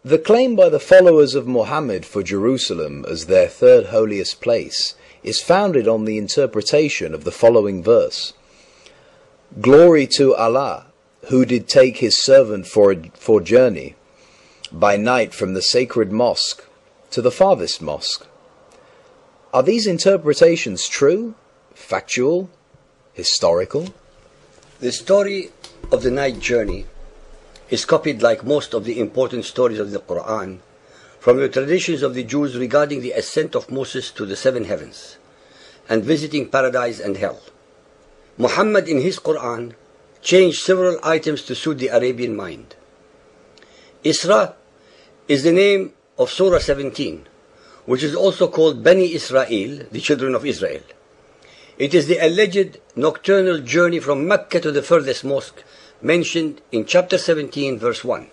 The claim by the followers of Muhammad for Jerusalem as their third holiest place is founded on the interpretation of the following verse. Glory to Allah, who did take his servant for journey by night from the sacred mosque to the farthest mosque. Are these interpretations true, factual, historical? The story of the night journey is copied, like most of the important stories of the Quran, from the traditions of the Jews regarding the ascent of Moses to the seven heavens and visiting paradise and hell. Muhammad in his Quran changed several items to suit the Arabian mind. Isra is the name of Surah 17, which is also called Bani Israel, the children of Israel. It is the alleged nocturnal journey from Mecca to the furthest mosque mentioned in chapter 17, verse 1.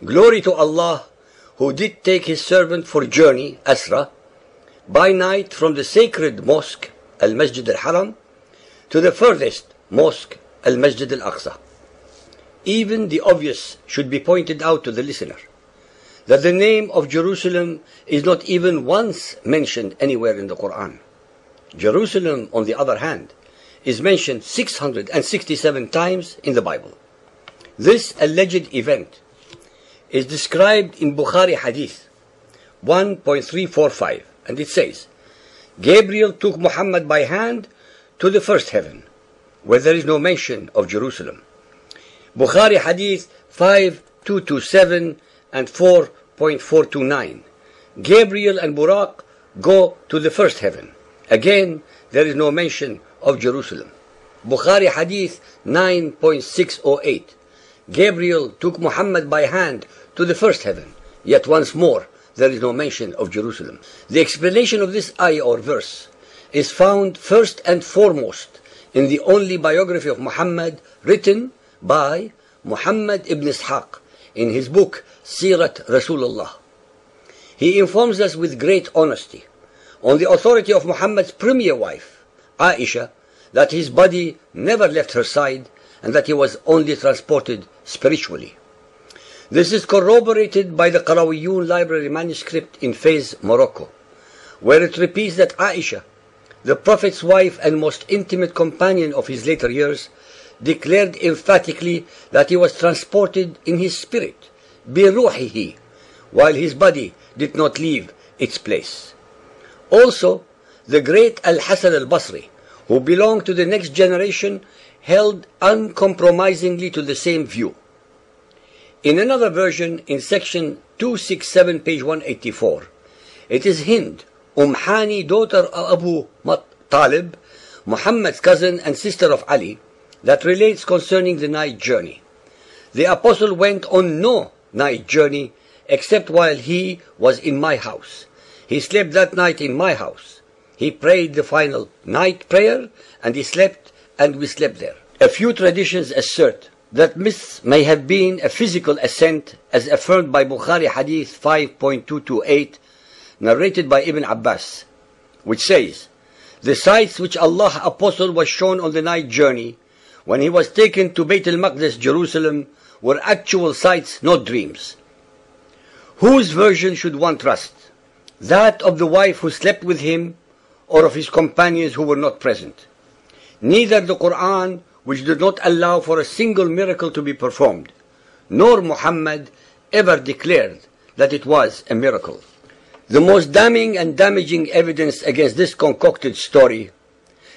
Glory to Allah, who did take his servant for journey, Asra, by night from the sacred mosque, Al-Masjid al-Haram, to the furthest mosque, Al-Masjid al-Aqsa. Even the obvious should be pointed out to the listener, that the name of Jerusalem is not even once mentioned anywhere in the Quran. Jerusalem, on the other hand, is mentioned 667 times in the Bible. This alleged event is described in Bukhari Hadith 1.345, and it says, Gabriel took Muhammad by hand to the first heaven, where there is no mention of Jerusalem. Bukhari Hadith 5227 and 4.429. Gabriel and Buraq go to the first heaven. Again, there is no mention of Jerusalem. Bukhari Hadith 9.608. Gabriel took Muhammad by hand to the first heaven. Yet once more, there is no mention of Jerusalem. The explanation of this ayah or verse is found first and foremost in the only biography of Muhammad written by Muhammad ibn Ishaq in his book Sirat Rasulullah. He informs us with great honesty, on the authority of Muhammad's premier wife, Aisha, that his body never left her side and that he was only transported spiritually. This is corroborated by the Qarawiyun library manuscript in Fez, Morocco, where it repeats that Aisha, the Prophet's wife and most intimate companion of his later years, declared emphatically that he was transported in his spirit, biruhihi, while his body did not leave its place. Also, the great Al-Hasan al-Basri, who belonged to the next generation, held uncompromisingly to the same view. In another version, in section 267, page 184, it is Hind, Hani, daughter of Abu Talib, Muhammad's cousin and sister of Ali, that relates concerning the night journey. The apostle went on no night journey except while he was in my house. He slept that night in my house. He prayed the final night prayer, and he slept, and we slept there. A few traditions assert that this may have been a physical ascent, as affirmed by Bukhari Hadith 5.228, narrated by Ibn Abbas, which says, the sights which Allah Apostle was shown on the night journey, when he was taken to Bayt al-Maqdis, Jerusalem, were actual sights, not dreams. Whose version should one trust? That of the wife who slept with him, or of his companions who were not present? Neither the Quran, which did not allow for a single miracle to be performed, nor Muhammad ever declared that it was a miracle. The most damning and damaging evidence against this concocted story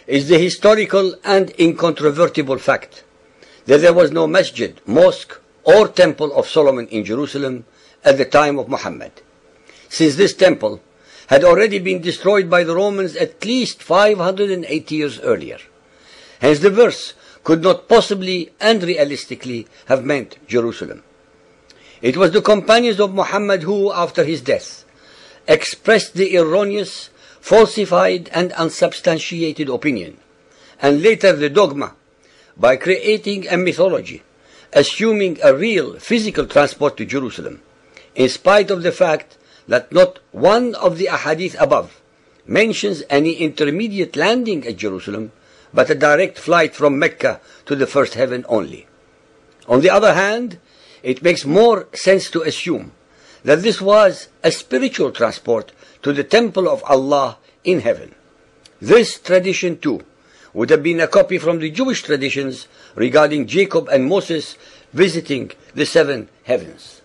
is the historical and incontrovertible fact that there was no masjid, mosque, or temple of Solomon in Jerusalem at the time of Muhammad, since this temple had already been destroyed by the Romans at least 580 years earlier. Hence the verse could not possibly and realistically have meant Jerusalem. It was the companions of Muhammad who, after his death, expressed the erroneous, falsified and unsubstantiated opinion, and later the dogma, by creating a mythology, assuming a real physical transport to Jerusalem, in spite of the fact that not one of the ahadith above mentions any intermediate landing at Jerusalem, but a direct flight from Mecca to the first heaven only. On the other hand, it makes more sense to assume that this was a spiritual transport to the temple of Allah in heaven. This tradition too would have been a copy from the Jewish traditions regarding Jacob and Moses visiting the seven heavens.